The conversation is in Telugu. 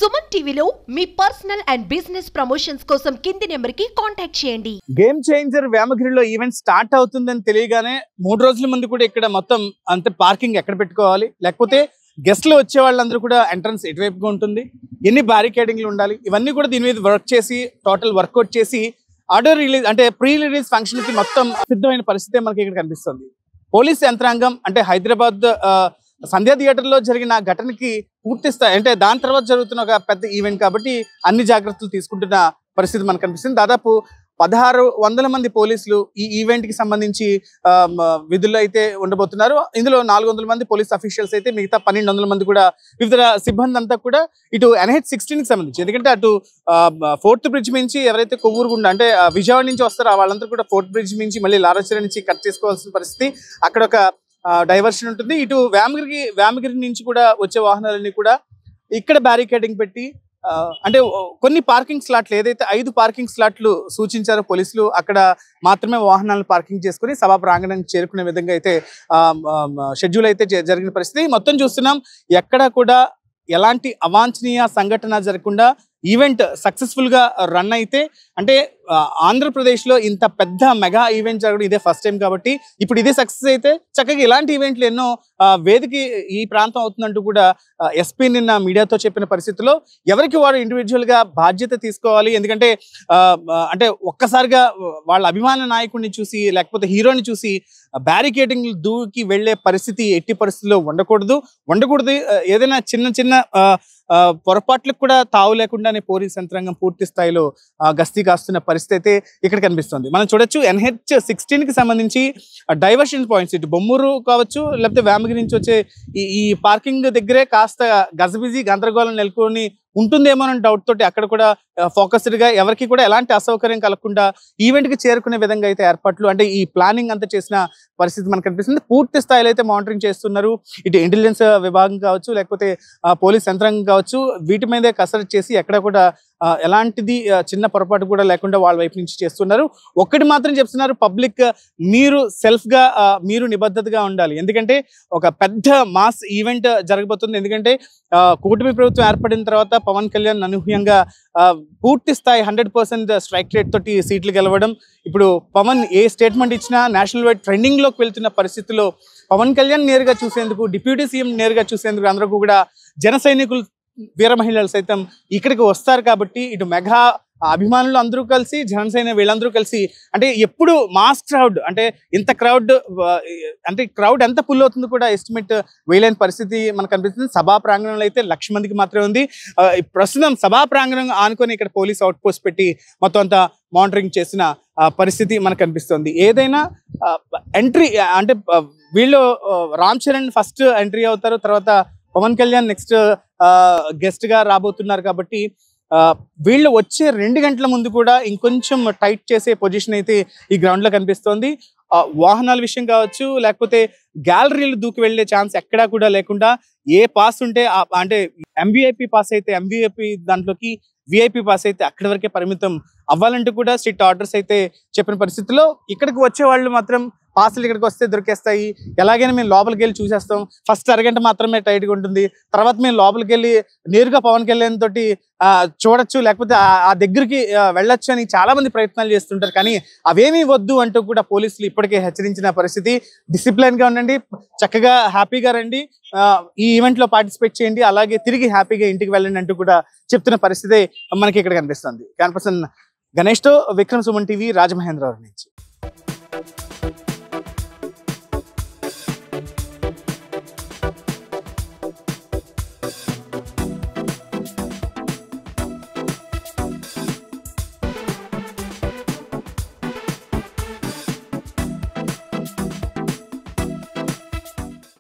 సుమన్ టీవీలో మీ పర్సనల్ అండ్ బిజినెస్ ప్రమోషన్స్ కోసం కింది నెంబర్కి కాంటాక్ట్ చేయండి. గేమ్ చేంజర్ వేమగిరిలో ఈవెంట్ స్టార్ట్ అవుతుందని తెలియగానే 3 రోజుల ముందు కూడా ఇక్కడ మొత్తం అంత పార్కింగ్ ఎక్కడ పెట్టుకోవాలి, లేకపోతే గెస్ట్లు వచ్చే వాళ్ళందరూ కూడా ఎంట్రన్స్ ఎటువైపుగా ఉంటుంది, ఎన్ని బ్యారికేడింగ్లు ఉండాలి, ఇవన్నీ కూడా దీని మీద వర్క్ చేసి టోటల్ వర్కౌట్ చేసి ఆర్డర్ రిలీజ్ అంటే ప్రీ రిలీజ్ ఫంక్షన్ కి మొత్తం సిద్ధమైన పరిస్థితి మనకి ఇక్కడ కనిపిస్తుంది. పోలీస్ యంత్రాంగం అంటే హైదరాబాద్ సంధ్యా థియేటర్లో జరిగిన ఘటనకి పూర్తి స్థాయి అంటే దాని తర్వాత జరుగుతున్న ఒక పెద్ద ఈవెంట్ కాబట్టి అన్ని జాగ్రత్తలు తీసుకుంటున్న పరిస్థితి మనకు కనిపిస్తుంది. దాదాపు 1600 మంది పోలీసులు ఈ ఈవెంట్ కి సంబంధించి విధుల్లో అయితే ఉండబోతున్నారు. ఇందులో 400 మంది పోలీస్ అఫీషియల్స్ అయితే మిగతా 1200 మంది కూడా వివిధ సిబ్బంది అంతా కూడా ఇటు NH-16 కి సంబంధించి, ఎందుకంటే అటు 4th బ్రిడ్జ్ నుంచి ఎవరైతే కొవ్వూరు గుండా అంటే విజయవాడ నుంచి వస్తారో వాళ్ళందరూ కూడా 4th బ్రిడ్జ్ నుంచి మళ్ళీ లారాచెర నుంచి కట్ చేసుకోవాల్సిన పరిస్థితి, అక్కడ ఒక డైవర్షన్ ఉంటుంది. ఇటు వేమగిరి నుంచి కూడా వచ్చే వాహనాలన్నీ కూడా ఇక్కడ బ్యారికేడింగ్ పెట్టి అంటే కొన్ని పార్కింగ్ స్లాట్లు ఏదైతే 5 పార్కింగ్ స్లాట్లు సూచించారో పోలీసులు అక్కడ మాత్రమే వాహనాలను పార్కింగ్ చేసుకుని సభా ప్రాంగణానికి చేరుకునే విధంగా అయితే షెడ్యూల్ అయితే జరిగిన పరిస్థితి మొత్తం చూస్తున్నాం. ఎక్కడ కూడా ఎలాంటి అవాంఛనీయ సంఘటన జరగకుండా ఈవెంట్ సక్సెస్ఫుల్ గా రన్ అయితే, అంటే ఆంధ్రప్రదేశ్లో ఇంత పెద్ద మెగా ఈవెంట్ జరగడం ఇదే ఫస్ట్ టైం కాబట్టి ఇప్పుడు ఇదే సక్సెస్ అయితే చక్కగా ఇలాంటి ఈవెంట్లు ఎన్నో వేదికి ఈ ప్రాంతం అవుతుందంటూ కూడా ఎస్పీ నిన్న మీడియాతో చెప్పిన పరిస్థితుల్లో ఎవరికి వారు ఇండివిజువల్ గా బాధ్యత తీసుకోవాలి. ఎందుకంటే అంటే ఒక్కసారిగా వాళ్ళ అభిమాన నాయకుడిని చూసి లేకపోతే హీరోని చూసి బ్యారికేడింగ్ దూకి వెళ్లే పరిస్థితి ఎట్టి పరిస్థితుల్లో ఉండకూడదు. ఏదైనా చిన్న పొరపాట్లకు కూడా తావు లేకుండానే పోలీస్ యంత్రాంగం పూర్తి స్థాయిలో గస్తీ కాస్తున్న పరిస్థితి అయితే ఇక్కడ కనిపిస్తుంది. మనం చూడొచ్చు NH-16 కి సంబంధించి డైవర్షన్ పాయింట్స్ ఇటు బొమ్మూరు కావచ్చు లేకపోతే వేమగిరి నుంచి వచ్చే ఈ పార్కింగ్ దగ్గరే కాస్త గజబిజీ గందరగోళం నెలకొని ఉంటుందేమోనని డౌట్ తోటి అక్కడ కూడా ఫోకస్డ్ గా ఎవరికి కూడా ఎలాంటి అసౌకర్యం కలగకుండా ఈవెంట్ కి చేరుకునే విధంగా అయితే ఏర్పాట్లు అంటే ఈ ప్లానింగ్ అంతా చేసిన పరిస్థితి మనకు కనిపిస్తుంది. పూర్తి స్థాయిలో అయితే మానిటరింగ్ చేస్తున్నారు. ఇటు ఇంటెలిజెన్స్ విభాగం కావచ్చు లేకపోతే పోలీస్ యంత్రాంగం కావచ్చు, వీటి మీదే కసరత్తు చేసి ఎక్కడ కూడా ఎలాంటిది చిన్న పొరపాటు కూడా లేకుండా వాళ్ళ వైపు నుంచి చేస్తున్నారు. ఒక్కటి మాత్రం చెప్తున్నారు, పబ్లిక్ మీరు సెల్ఫ్ గా మీరు నిబద్ధతగా ఉండాలి. ఎందుకంటే ఒక పెద్ద మాస్ ఈవెంట్ జరగబోతుంది. ఎందుకంటే కూటమి ప్రభుత్వం ఏర్పడిన తర్వాత పవన్ కళ్యాణ్ అనూహ్యంగా పూర్తి స్థాయి 100% స్ట్రైక్ రేట్ తోటి సీట్లు గెలవడం, ఇప్పుడు పవన్ ఏ స్టేట్మెంట్ ఇచ్చినా నేషనల్ వైడ్ ట్రెండింగ్ లోకి వెళ్తున్న పరిస్థితుల్లో పవన్ కళ్యాణ్ నేరుగా చూసేందుకు, డిప్యూటీ సీఎం నేరుగా చూసేందుకు అందరూ కూడా జన సైనికులు వీర మహిళలు సైతం ఇక్కడికి వస్తారు. కాబట్టి ఇటు మెగా అభిమానులు అందరూ కలిసి జనసేన వీళ్ళందరూ కలిసి అంటే ఎప్పుడు మాస్ క్రౌడ్ అంటే ఇంత క్రౌడ్ అంటే క్రౌడ్ ఎంత ఫుల్ అవుతుందో కూడా ఎస్టిమేట్ వేయలేని పరిస్థితి మనకు కనిపిస్తుంది. సభా ప్రాంగణంలో అయితే 1,00,000 మందికి మాత్రమే ఉంది. ప్రస్తుతం సభా ప్రాంగణం ఆనుకొని ఇక్కడ పోలీస్ అవుట్ పోస్ట్ పెట్టి మొత్తం అంతా మానిటరింగ్ చేసిన పరిస్థితి మనకు కనిపిస్తుంది. ఏదైనా ఎంట్రీ అంటే వీళ్ళు రామ్ చరణ్ ఫస్ట్ ఎంట్రీ అవుతారు, తర్వాత పవన్ కళ్యాణ్ నెక్స్ట్ గెస్ట్ గా రాబోతున్నారు. కాబట్టి వీళ్ళు వచ్చే 2 గంటల ముందు కూడా ఇంకొంచెం టైట్ చేసే పొజిషన్ అయితే ఈ గ్రౌండ్ లో కనిపిస్తోంది. వాహనాల విషయం కావచ్చు లేకపోతే గ్యాలరీలు దూకి వెళ్లే ఛాన్స్ ఎక్కడా కూడా లేకుండా ఏ పాస్ ఉంటే అంటే MVIP పాస్ అయితే MVIP దాంట్లోకి, VIP పాస్ అయితే అక్కడి వరకే పరిమితం అవ్వాలంటూ కూడా స్ట్రిక్ట్ ఆర్డర్స్ అయితే చెప్పిన పరిస్థితుల్లో ఇక్కడికి వచ్చే వాళ్ళు మాత్రం పాసులు ఇక్కడికి వస్తే దొరికేస్తాయి, ఎలాగైనా మేము లోపలికి వెళ్ళి చూసేస్తాం, ఫస్ట్ అరగంట మాత్రమే టైట్గా ఉంటుంది, తర్వాత మేము లోపలికి వెళ్ళి నేరుగా పవన్ కళ్యాణ్ తోటి చూడొచ్చు లేకపోతే ఆ దగ్గరికి వెళ్ళొచ్చు అని చాలా మంది ప్రయత్నాలు చేస్తుంటారు. కానీ అవేమీ వద్దు అంటూ కూడా పోలీసులు ఇప్పటికే హెచ్చరించిన పరిస్థితి. డిసిప్లైన్ గా ఉండండి, చక్కగా హ్యాపీగా రండి, ఈ ఈవెంట్ లో పార్టిసిపేట్ చేయండి, అలాగే తిరిగి హ్యాపీగా ఇంటికి వెళ్ళండి అంటూ కూడా చెప్తున్న పరిస్థితి మనకి ఇక్కడ కనిపిస్తుంది. కెమెరా పర్సన్ గణేష్ తో విక్రమ్, సుమన్ టీవీ, రాజమహేంద్రవరం నుంచి.